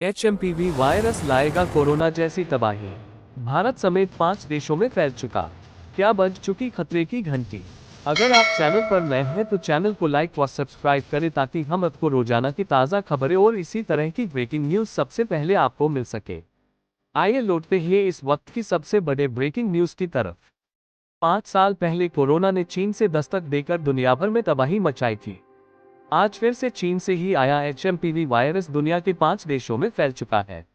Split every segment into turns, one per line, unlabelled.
HMPV virus लाएगा corona जैसी तबाही। भारत समेत 5 देशों में फैल चुका। क्या बज चुकी खतरे की घंटी। अगर आप चैनल पर नए हैं तो चैनल को लाइक व सब्सक्राइब करें ताकि हम आपको रोजाना की ताज़ा खबरें और इसी तरह की ब्रेकिंग न्यूज सबसे पहले आपको मिल सके। आइए लौटते हैं इस वक्त की सबसे बड़े ब्रेकिंग न्यूज की तरफ। 5 साल पहले कोरोना ने चीन से दस्तक देकर दुनिया भर में तबाही मचाई थी। आज फिर से चीन से ही आया एचएमपीवी वायरस दुनिया के 5 देशों में फैल चुका है।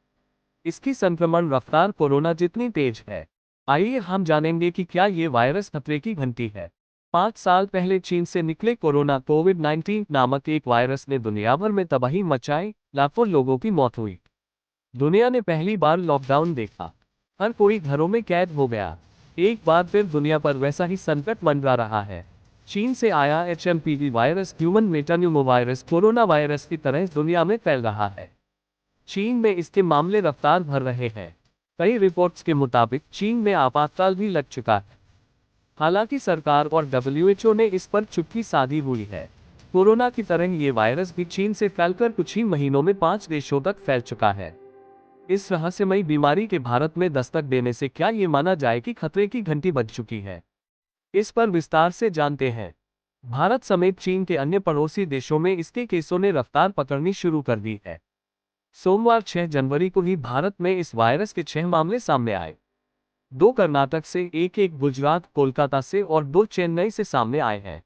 इसकी संक्रमण रफ्तार कोरोना जितनी तेज है। आइए हम जानेंगे कि क्या ये वायरस खतरे की घंटी है। 5 साल पहले चीन से निकले कोरोना कोविड-19 नामक एक वायरस ने दुनिया भर में तबाही मचाई, लाखों लोगों की मौत हुई। दुनिया ने पहली बार लॉकडाउन देखा। हर कोई घरों में कैद हो गया। एक बार फिर दुनिया पर वैसा ही संकट मंडरा रहा है। चीन से आया HMPV virus human metapneumovirus corona virus की तरह दुनिया में फैल रहा है। चीन में इसके मामले रफ्तार भर रहे हैं। कई रिपोर्ट्स के मुताबिक चीन में आपातकाल भी लग चुका है। हालांकि सरकार और डब्ल्यूएचओ ने इस पर चुप्पी साधी हुई है। कोरोना की तरह ये वायरस भी चीन से फैलकर कुछ ही महीनों में 5 देशों तक फैल चुका है। इस रहस्यमयी बीमारी के भारत में दस्तक देने से क्या ये माना जाए कि खतरे की घंटी बज चुकी है। इस पर विस्तार से जानते हैं। भारत समेत चीन के अन्य पड़ोसी देशों में इसके केसों ने रफ्तार पकड़नी शुरू कर दी है। सोमवार 6 जनवरी को ही भारत में इस वायरस के 6 मामले सामने आए। 2 कर्नाटक से, एक गुजरात कोलकाता से और 2 चेन्नई से सामने आए हैं।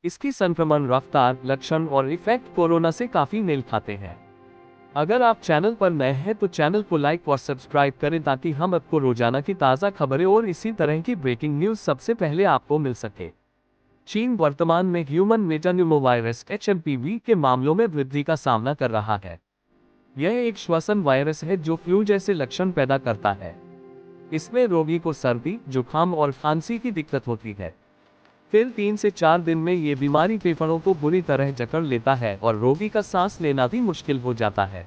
इसकी संक्रमण रफ्तार, लक्षण और इफेक्ट कोरोना से काफी मेल खाते हैं। अगर आप चैनल पर नए हैं तो चैनल को लाइक और सब्सक्राइब करें ताकि हम आपको रोजाना की ताज़ा खबरें और इसी तरह की ब्रेकिंग न्यूज सबसे पहले आपको मिल सके। चीन वर्तमान में ह्यूमन मेटान्यूमोवायरस एचएमपीवी के मामलों में वृद्धि का सामना कर रहा है। यह एक श्वसन वायरस है जो फ्लू जैसे लक्षण पैदा करता है। इसमें रोगी को सर्दी, जुकाम और खांसी की दिक्कत होती है। फिर 3 से 4 दिन में ये बीमारी फेफड़ों को बुरी तरह जकड़ लेता है और रोगी का सांस लेना भी मुश्किल हो जाता है।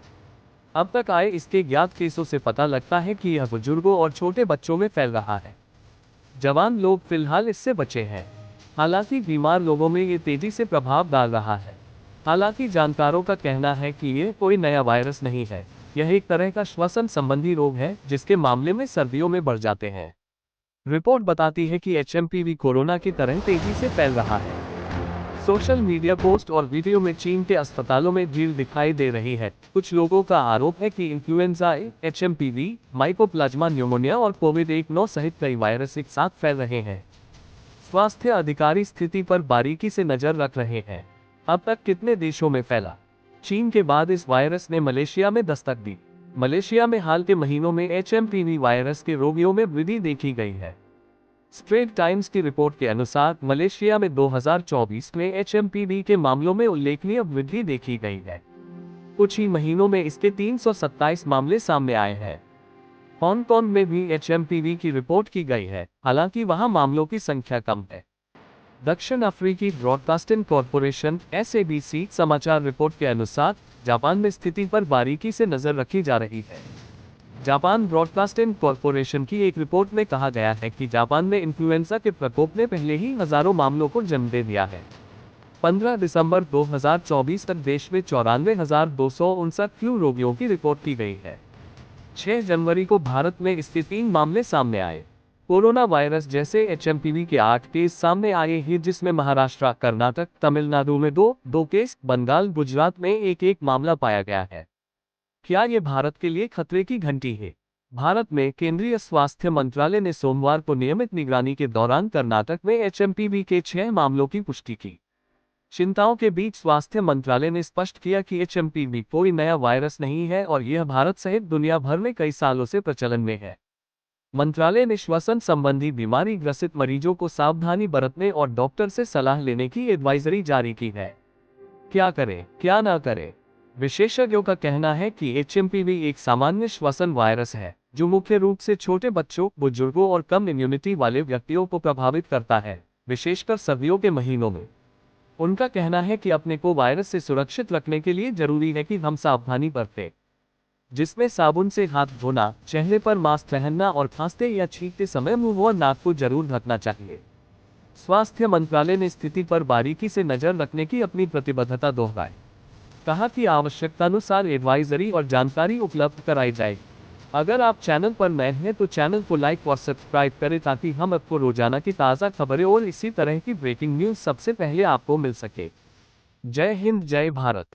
अब तक आए इसके ज्ञात केसों से पता लगता है कि यह बुजुर्गों और छोटे बच्चों में फैल रहा है। जवान लोग फिलहाल इससे बचे हैं। हालांकि बीमार लोगों में ये तेजी से प्रभाव डाल रहा है। हालांकि जानकारों का कहना है कि यह कोई नया वायरस नहीं है। यह एक तरह का श्वसन संबंधी रोग है जिसके मामले में सर्दियों में बढ़ जाते हैं। रिपोर्ट बताती है कि एचएमपीवी कोरोना की तरह तेजी से फैल रहा है। सोशल मीडिया पोस्ट और वीडियो में चीन के अस्पतालों में भीड़ दिखाई दे रही है। कुछ लोगों का आरोप है कि इन्फ्लुएंजा ए, एचएमपीवी, माइकोप्लाज्मा न्यूमोनिया और कोविड-19 सहित कई वायरस एक साथ फैल रहे हैं। स्वास्थ्य अधिकारी स्थिति पर बारीकी से नजर रख रहे हैं। अब तक कितने देशों में फैला। चीन के बाद इस वायरस ने मलेशिया में दस्तक दी। मलेशिया में हाल के महीनों में एचएमपीवी वायरस के रोगियों में वृद्धि देखी गई है। स्ट्रेट टाइम्स की रिपोर्ट के अनुसार मलेशिया में 2024 में एचएमपीवी के मामलों में उल्लेखनीय वृद्धि देखी गई है। कुछ ही महीनों में इसके 327 मामले सामने आए हैं। हांगकांग में भी एचएमपीवी की रिपोर्ट की गई है, हालांकि वहां मामलों की संख्या कम है। दक्षिण अफ्रीकी ब्रॉडकास्टिंग कॉरपोरेशन (SABC) समाचार रिपोर्ट के अनुसार जापान में स्थिति पर बारीकी से नजर रखी जा रही है। जापान ब्रॉडकास्टिंग कॉरपोरेशन की एक रिपोर्ट में कहा गया है कि जापान में इन्फ्लुएंजा के प्रकोप ने पहले ही हजारों मामलों को जन्म दे दिया है। 15 दिसंबर 2024 तक देश में 94,259 फ्लू रोगियों की रिपोर्ट की गई है। 6 जनवरी को भारत में इसके 3 मामले सामने आए। कोरोना वायरस जैसे एचएमपीवी के 8 केस सामने आए हैं, जिसमें महाराष्ट्र, कर्नाटक, तमिलनाडु में 2 केस, बंगाल, गुजरात में एक मामला पाया गया है। क्या ये भारत के लिए खतरे की घंटी है। भारत में केंद्रीय स्वास्थ्य मंत्रालय ने सोमवार को नियमित निगरानी के दौरान कर्नाटक में एचएमपीवी के 6 मामलों की पुष्टि की। चिंताओं के बीच स्वास्थ्य मंत्रालय ने स्पष्ट किया कि एचएमपीवी कोई नया वायरस नहीं है और यह भारत सहित दुनिया भर में कई सालों से प्रचलन में है। मंत्रालय ने श्वसन संबंधी बीमारी ग्रसित मरीजों को सावधानी बरतने और डॉक्टर से सलाह लेने की एडवाइजरी जारी की है। क्या करें, क्या ना करें। विशेषज्ञों का कहना है कि एचएमपीवी एक सामान्य श्वसन वायरस है जो मुख्य रूप से छोटे बच्चों, बुजुर्गों और कम इम्यूनिटी वाले व्यक्तियों को प्रभावित करता है, विशेषकर सर्दियों के महीनों में। उनका कहना है कि अपने को वायरस से सुरक्षित रखने के लिए जरूरी है कि हम सावधानी बरतें, जिसमें साबुन से हाथ धोना, चेहरे पर मास्क पहनना और खांसते या छींकते समय मुंह और नाक को जरूर ढकना चाहिए। स्वास्थ्य मंत्रालय ने स्थिति पर बारीकी से नजर रखने की अपनी प्रतिबद्धता दोहराई। कहा कि आवश्यकतानुसार एडवाइजरी और जानकारी उपलब्ध कराई जाए। अगर आप चैनल पर नए हैं तो चैनल को लाइक और सब्सक्राइब करें ताकि हम आपको रोजाना की ताज़ा खबरें और इसी तरह की ब्रेकिंग न्यूज़ सबसे पहले आपको मिल सके। जय हिंद, जय भारत।